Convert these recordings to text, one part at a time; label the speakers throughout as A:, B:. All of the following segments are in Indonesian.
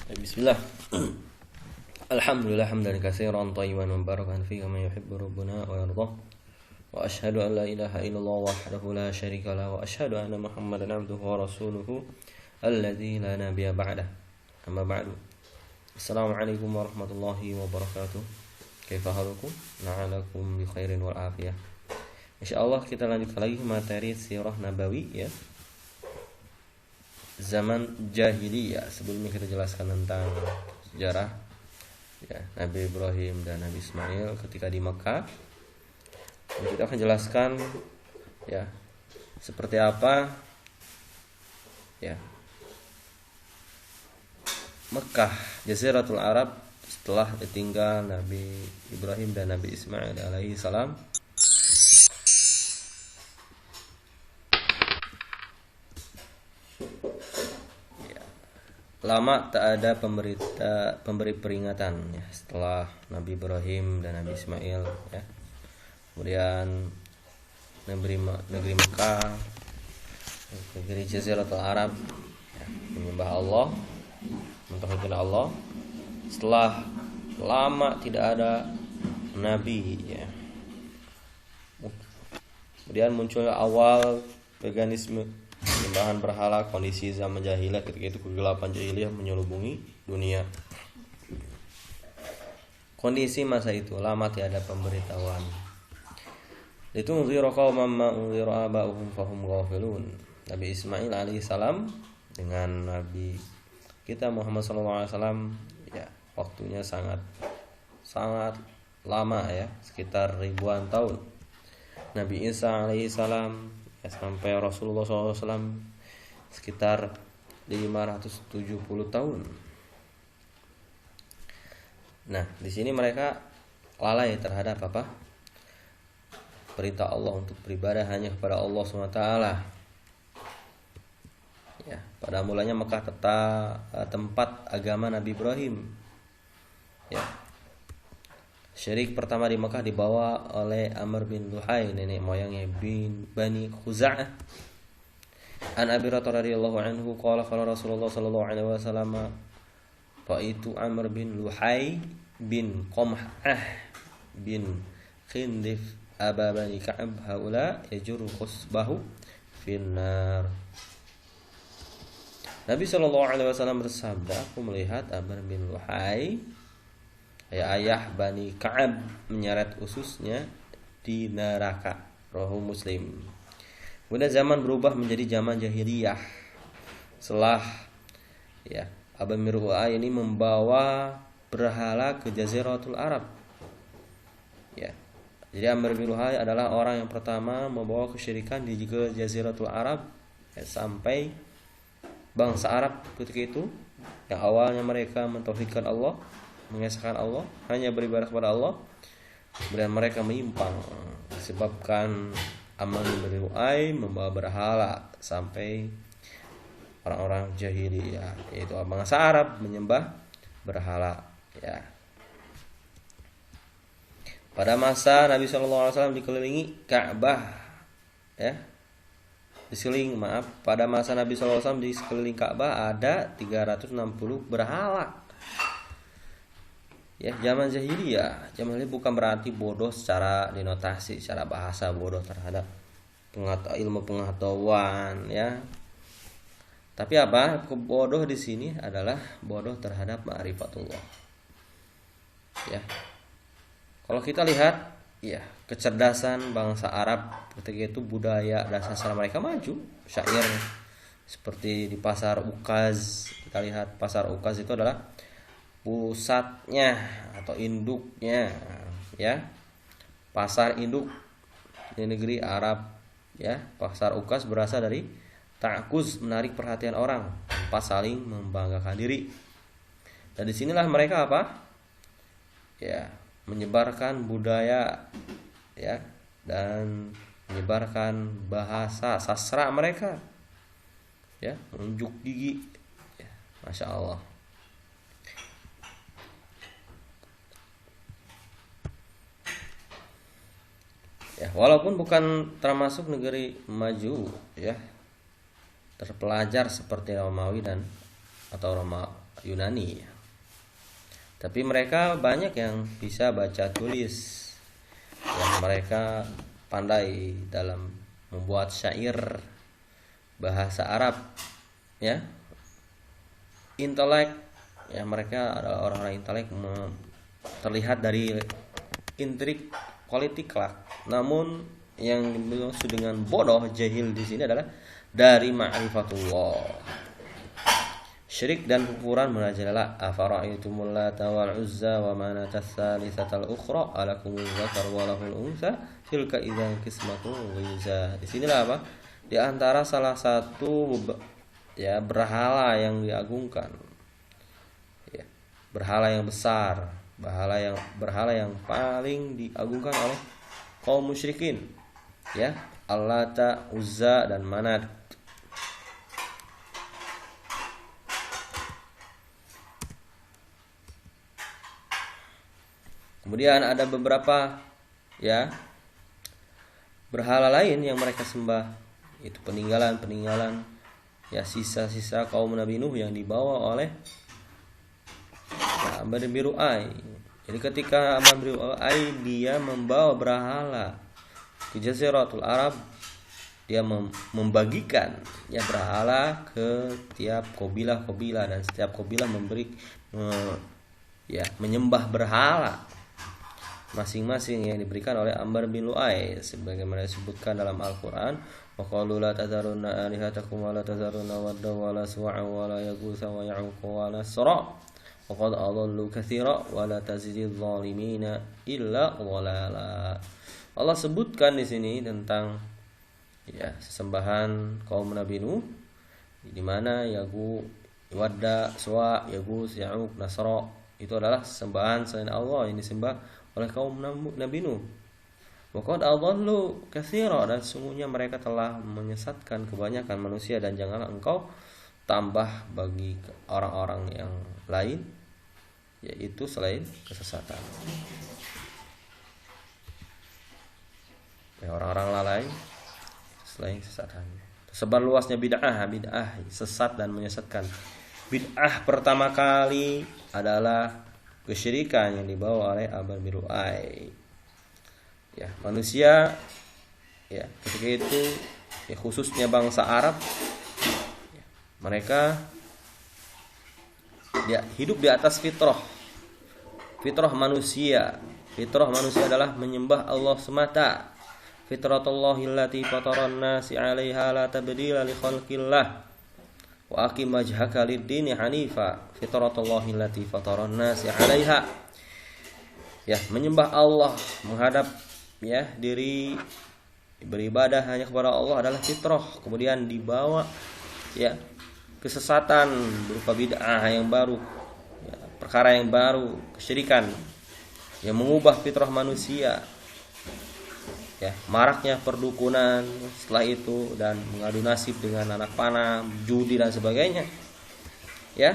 A: Bismillah. Alhamdulillah hamdan katsiran thayyiban mubarakan fihi kama yuhibbu rabbuna wa yardah. Wa asyhadu an la ilaha illallah wahdahu la syarika lah wa asyhadu anna Muhammadan abduhu wa rasuluhu alladzi la nabiyya ba'dah. Amma ba'du. Assalamualaikum warahmatullahi wabarakatuh. Kaifa halukum? La'alakum bi khairin wal afiyah. Insyaallah kita lanjutkan lagi materi sirah nabawi ya. Zaman jahiliyah. Sebelumnya kita jelaskan tentang sejarah ya, Nabi Ibrahim dan Nabi Ismail ketika di Mekah. Dan kita akan jelaskan ya seperti apa ya Mekah, Jaziratul Arab setelah ditinggal Nabi Ibrahim dan Nabi Ismail alaihi salam. Lama tak ada pemberi peringatan ya, setelah Nabi Ibrahim dan Nabi Ismail ya. Kemudian negeri Mekah, negeri Jaziratul Arab ya, menyembah Allah, mentauhidkan Allah. Setelah lama tidak ada nabi ya. Kemudian muncul awal paganisme, penyembahan berhala, kondisi zaman jahiliyah. Ketika itu kegelapan jahiliyah menyelubungi dunia. Kondisi masa itu lama tiada pemberitahuan. Itu unzira qauman ma unzira aba'uhum fahum ghafilun. Nabi Ismail alaihissalam dengan Nabi kita Muhammad sallallahu alaihi wasallam ya, waktunya sangat lama ya, sekitar ribuan tahun. Nabi Isa alaihissalam ya, sampai Rasulullah SAW sekitar 570 tahun. Nah, di sini mereka lalai terhadap apa? Perintah Allah untuk beribadah hanya kepada Allah SWT. Ya, pada mulanya Mekah tempat agama Nabi Ibrahim. Ya. Syirik pertama di Mekah dibawa oleh Amr bin Luhai, nenek moyangnya Bani Khuza'ah. An Abi Hurairah radhiyallahu anhu qala qala Rasulullah sallallahu alaihi wasallam fa itu Amr bin Luhai bin Qam'ah bin Khindif Aba Bani Ka'ab haula yajuru khusbahu finnar. Nabi sallallahu alaihi wasallam bersabda, aku melihat Amr bin Luhai ayah Bani Ka'ab menyeret ususnya di neraka. Rawahu Muslim. Kemudian zaman berubah menjadi zaman jahiliyah. Setelah ya Abu Mirwa ini membawa berhala ke Jaziratul Arab. Ya. Jadi Amr bin Luhai adalah orang yang pertama membawa kesyirikan di Jaziratul Arab ya, sampai bangsa Arab ketika itu yang awalnya mereka mentauhidkan Allah, mengesahkan Allah, hanya beribadah kepada Allah. Kemudian mereka menyimpang disebabkan Amr bin Lu'ay membawa berhala sampai orang-orang jahiliyah yaitu bangsa Arab menyembah berhala ya. Pada masa Nabi SAW dikelilingi Ka'bah ya. Pada masa Nabi SAW di sekeliling Ka'bah ada 360 berhala. Ya, zaman jahiliyah. Zaman jahiliyah bukan berarti bodoh secara denotasi, secara bahasa bodoh terhadap ilmu pengetahuan ya. Tapi apa? Bodoh di sini adalah bodoh terhadap ma'rifatullah. Ya. Kalau kita lihat ya, kecerdasan bangsa Arab ketika itu budaya dan sastra mereka maju. Syair seperti di pasar Ukaz, kita lihat pasar Ukaz itu adalah pusatnya atau induknya ya, pasar induk di negeri Arab ya. Pasar Ukaz berasal dari ta'kuz, menarik perhatian orang, tempat saling membanggakan diri. Dan disinilah mereka apa ya, menyebarkan budaya ya, dan menyebarkan bahasa sastra mereka ya, menunjuk gigi ya, Masya Allah. Ya, walaupun bukan termasuk negeri maju ya, terpelajar seperti Romawi dan atau Yunani. Tapi mereka banyak yang bisa baca tulis. Dan mereka pandai dalam membuat syair bahasa Arab, ya. Intelek, ya, mereka adalah orang-orang intelek, terlihat dari intrik politik lah. Namun yang dimaksud dengan bodoh, jahil di sini adalah dari ma'rifatullah. Syirik dan kufuran merajalela. Afara'aytumul Lata wal Uzza wa manata tsalitsatal ukhra alakumul dzakar wa lahul unsa tilka idzan qismatun dhiza. Di sinilah apa? Di antara salah satu ya berhala yang diagungkan. Ya, berhala yang besar, berhala yang paling diagungkan oleh kaum musyrikin. Ya, Al-Lata, Uzza dan Manat. Kemudian ada beberapa ya berhala lain yang mereka sembah, itu peninggalan ya, sisa-sisa kaum Nabi Nuh yang dibawa oleh Amr bin Lu'ay. Jadi ketika Amr bin Lu'ay dia membawa berhala ke Jaziratul Arab, dia membagikan ya berhala ke tiap kabilah dan setiap kabilah memberi ya menyembah berhala masing-masing yang diberikan oleh Amr bin Lu'ay, sebagaimana disebutkan dalam Al-Qur'an, wa qalu la tadharunna alihatakum wa la tadharunna wadda wa la su'a wa la yaghutha wa ya'uqa wa nasra wa qad adallu katsira wa la tazididz zalimina illa dhalala. Allah sebutkan di sini tentang ya sesembahan kaum Nabi Nuh, di mana Yagu, Wadda, Suwa, Yaghus, Ya'uq, Nasra itu adalah sembahan selain Allah yang disembah oleh kaum Nabi Nuh. Wa qad adallu katsira, dan sungguhnya mereka telah menyesatkan kebanyakan manusia, dan janganlah engkau tambah bagi orang-orang yang lain yaitu selain kesesatan. Ya, orang-orang lain selain kesesatan. Sebar luasnya bid'ah sesat dan menyesatkan. Bid'ah pertama kali adalah kesyirikan yang dibawa oleh Amr bin Lu'ay. Ya, manusia ya ketika itu ya khususnya bangsa Arab ya, mereka dia hidup di atas fitrah manusia. Fitrah manusia adalah menyembah Allah semata. Fitratullahi allati fataran nasi 'alaiha la tabdila li khalqillah. Wa aqim wajhaka lid-dini hanifa fitratullahi allati fataran nasi 'alaiha. Ya, menyembah Allah, menghadap ya diri beribadah hanya kepada Allah adalah fitrah. Kemudian dibawa ya kesesatan berupa bid'ah yang baru, ya, perkara yang baru, kesyirikan yang mengubah fitrah manusia. Ya, maraknya perdukunan setelah itu, dan mengadu nasib dengan anak panah, judi dan sebagainya. Ya,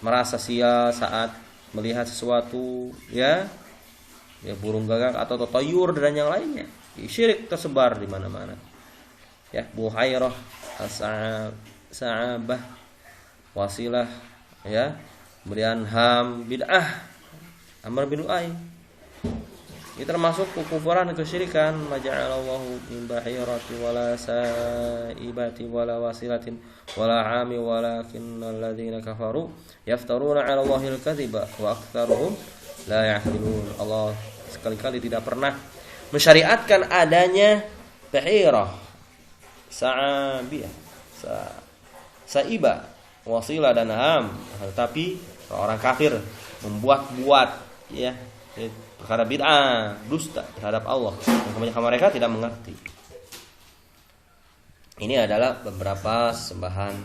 A: merasa sial saat melihat sesuatu, ya burung gagak atau totoyur dan yang lainnya. Syirik tersebar di mana-mana. Ya, Buhairah, Sa'abah, Wasilah, ya, kemudian Ham, bid'ah, Amr bin Lu'ay. Ini termasuk kekufuran kesyirikan. Maja'alallahu min bahirati wala sa'ibati wala wasilatin wala 'ami walakinnal ladzina kafaru yaftaruna 'ala Allahil kadziba wa aktsaruhum la ya'qilun. Allah sekali-kali tidak pernah mensyariatkan adanya bahirah, sa'abiyah, sa'iba, wasilah dan ham, tetapi orang kafir membuat-buat ya perkara bid'ah, dusta terhadap Allah, dan kebanyakan mereka tidak mengerti. Ini adalah beberapa sembahan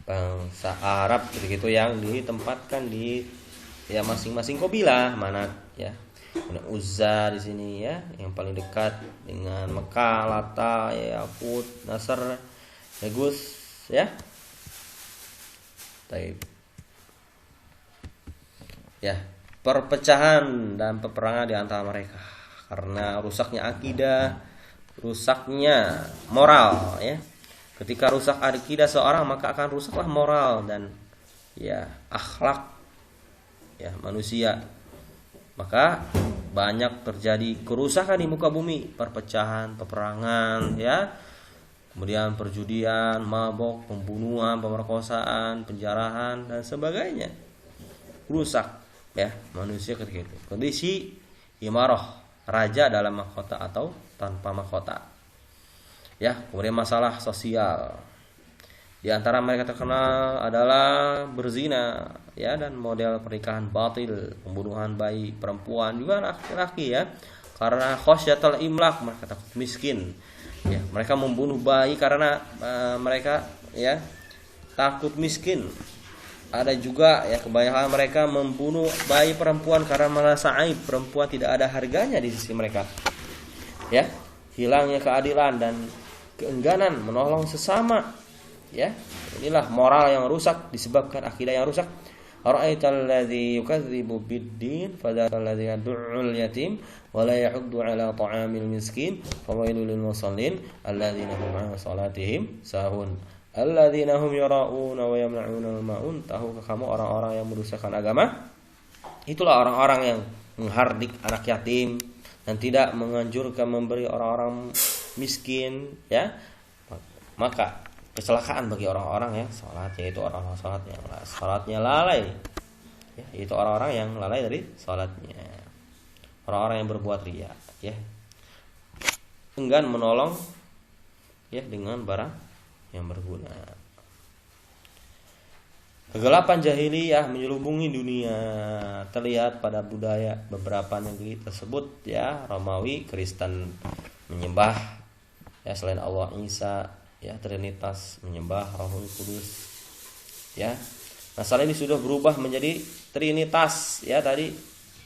A: bangsa Arab begitu yang ditempatkan di ya masing-masing kabilah. Mana ya, Uzza di sini ya, yang paling dekat dengan Mekah, Lata, Yaqut, Nasr, Yaghus ya. Baik. Ya, perpecahan dan peperangan di antara mereka karena rusaknya akidah, rusaknya moral ya. Ketika rusak akidah seorang, maka akan rusaklah moral dan ya akhlak ya manusia, maka banyak terjadi kerusakan di muka bumi, perpecahan, peperangan ya, kemudian perjudian, mabok, pembunuhan, pemerkosaan, penjarahan dan sebagainya. Rusak ya manusia ketika itu. Kondisi imarah, raja dalam mahkota atau tanpa mahkota. Ya, kemudian masalah sosial. Di antara mereka terkenal adalah berzina ya, dan model pernikahan batil, pembunuhan bayi perempuan juga laki-laki ya. Karena khosyatul imlak, mereka takut miskin. Ya, mereka membunuh bayi karena mereka ya takut miskin. Ada juga ya kebanyakan mereka membunuh bayi perempuan karena merasa aib, perempuan tidak ada harganya di sisi mereka. Ya, hilangnya keadilan dan keengganan menolong sesama. Ya, inilah moral yang rusak disebabkan akidah yang rusak. Ara'aital ladzi yukadzibu bid-din fadzakal ladzi yad'ul yatim wa la yahuddu 'ala ta'amil miskin fawailul lil musallin alladzina hum 'an salatihim sahun alladzina hum yara'una wa yamna'una al-ma'un. Tahukah kamu orang-orang yang merusakkan agama? Itulah orang-orang yang menghardik anak yatim dan tidak menganjurkan memberi orang-orang miskin ya. Maka kecelakaan bagi orang-orang yang sholat, yaitu orang-orang sholatnya lalai ya, yaitu orang-orang yang lalai dari sholatnya, orang-orang yang berbuat riya ya, enggan menolong ya dengan barang yang berguna. Kegelapan jahiliyah menyelubungi dunia, terlihat pada budaya beberapa negeri tersebut ya. Romawi, Kristen menyembah ya selain Allah Isa ya, Trinitas menyembah Rohul Kudus ya. Masalah ini sudah berubah menjadi Trinitas ya tadi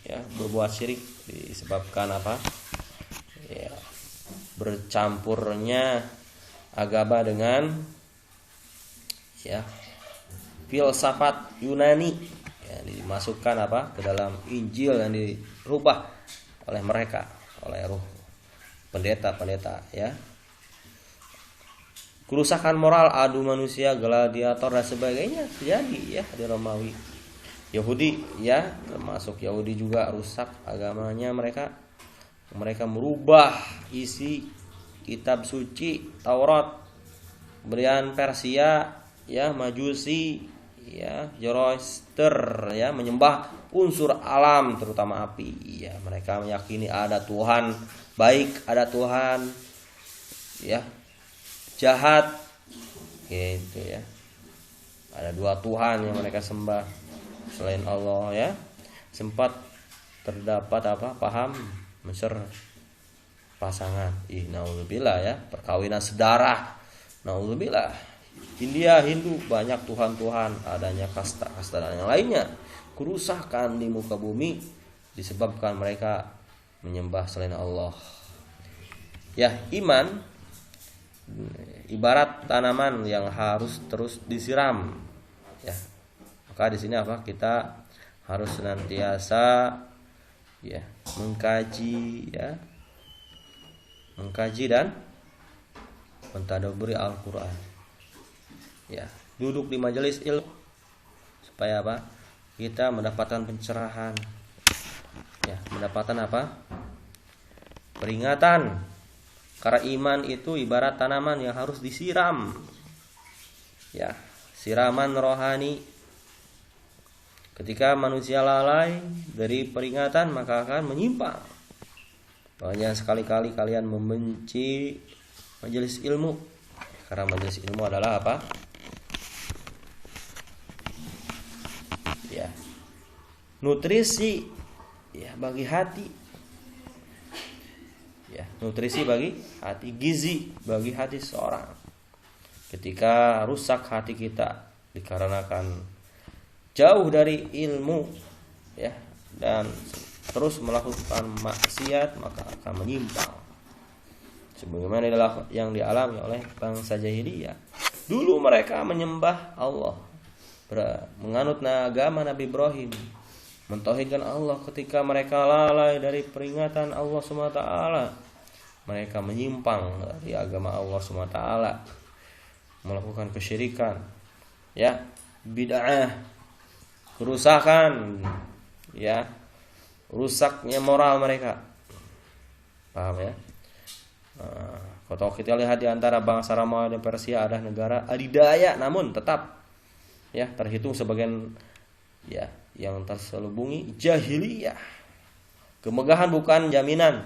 A: ya, berbuat syirik disebabkan apa ya, bercampurnya agama dengan ya filsafat Yunani ya, dimasukkan apa ke dalam Injil yang dirubah oleh mereka, oleh ruh pendeta-pendeta ya. Kerusakan moral, adu manusia, gladiator dan sebagainya terjadi ya di Romawi. Yahudi ya, termasuk Yahudi juga rusak agamanya mereka. Mereka merubah isi kitab suci Taurat. Kemudian Persia ya, Majusi ya, Zoroaster ya, menyembah unsur alam terutama api ya. Mereka meyakini ada Tuhan baik, ada Tuhan ya jahat gitu ya. Ada dua Tuhan yang mereka sembah selain Allah ya. Sempat terdapat apa paham mesir pasangan, naudzubillah ya, perkawinan sedarah, naudzubillah. India, Hindu banyak Tuhan-Tuhan, adanya kasta-kasta dan yang lainnya. Kerusakan di muka bumi disebabkan mereka menyembah selain Allah ya. Iman ibarat tanaman yang harus terus disiram ya. Maka di sini apa, kita harus senantiasa ya mengkaji dan mentadabburi Al-Qur'an ya, duduk di majelis ilmu supaya apa, kita mendapatkan pencerahan ya, mendapatkan apa, peringatan. Karena iman itu ibarat tanaman yang harus disiram ya, siraman rohani. Ketika manusia lalai dari peringatan maka akan menyimpang. Makanya sekali-kali kalian membenci majelis ilmu, karena majelis ilmu adalah apa ya, nutrisi ya bagi hati ya, nutrisi bagi hati, gizi bagi hati seorang. Ketika rusak hati kita dikarenakan jauh dari ilmu ya, dan terus melakukan maksiat, maka akan menyimpang sebagaimana yang dialami oleh bangsa jahiliyah. Dulu mereka menyembah Allah, menganut agama Nabi Ibrahim, mentauhidkan Allah. Ketika mereka lalai dari peringatan Allah SWT, mereka menyimpang dari agama Allah SWT, melakukan kesyirikan ya, bid'ah kerusakan, ya, rusaknya moral mereka. Paham ya? Nah, kalau kita lihat di antara bangsa Romawi dan Persia ada negara adidaya namun tetap ya terhitung sebagian ya yang terselubungi jahiliyah. Kemegahan bukan jaminan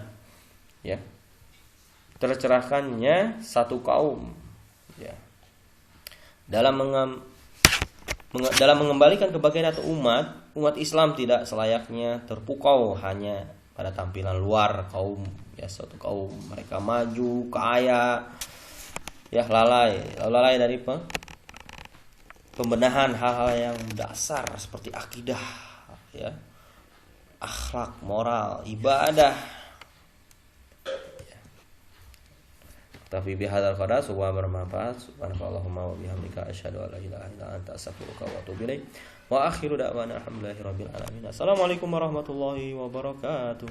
A: ya tercerahkannya satu kaum ya dalam mengembalikan kebahagiaan atau umat Islam tidak selayaknya terpukau hanya pada tampilan luar kaum ya suatu kaum mereka maju kaya ya lalai dari pembenahan hal-hal yang dasar seperti akidah ya akhlak moral ibadah. Tapi bihadzal qadar sebuah bermanfaat. Subhanallahumma wa bihamdika asyhadu an la ilaha illa anta astaghfiruka wa atubu ilaik. Wa akhiru da'wana alhamdulillahi rabbil alamin. Assalamualaikum warahmatullahi wabarakatuh.